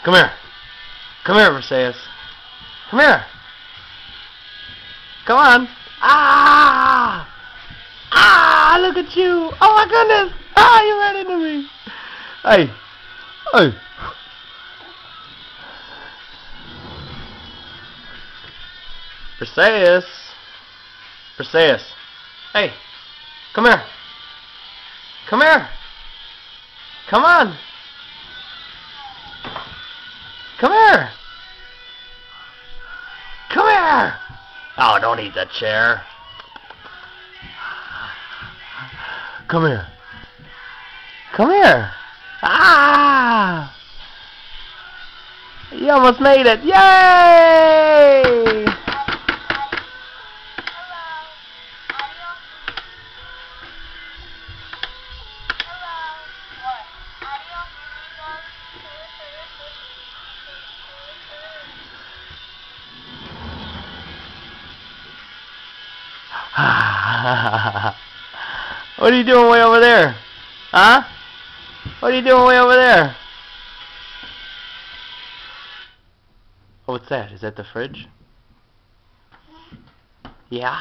Come here. Come here, Briseis. Come here. Come on. Ah! Ah! Look at you. Oh my goodness. Ah! You ran into me. Hey. Hey. Briseis. Briseis. Hey. Come here. Come here. Come on. Come here. Come here. Oh, don't eat that chair. Come here. Come here. Ah! You almost made it. Yay! What are you doing way over there? Huh? What are you doing way over there? Oh, what's that? Is that the fridge? Yeah?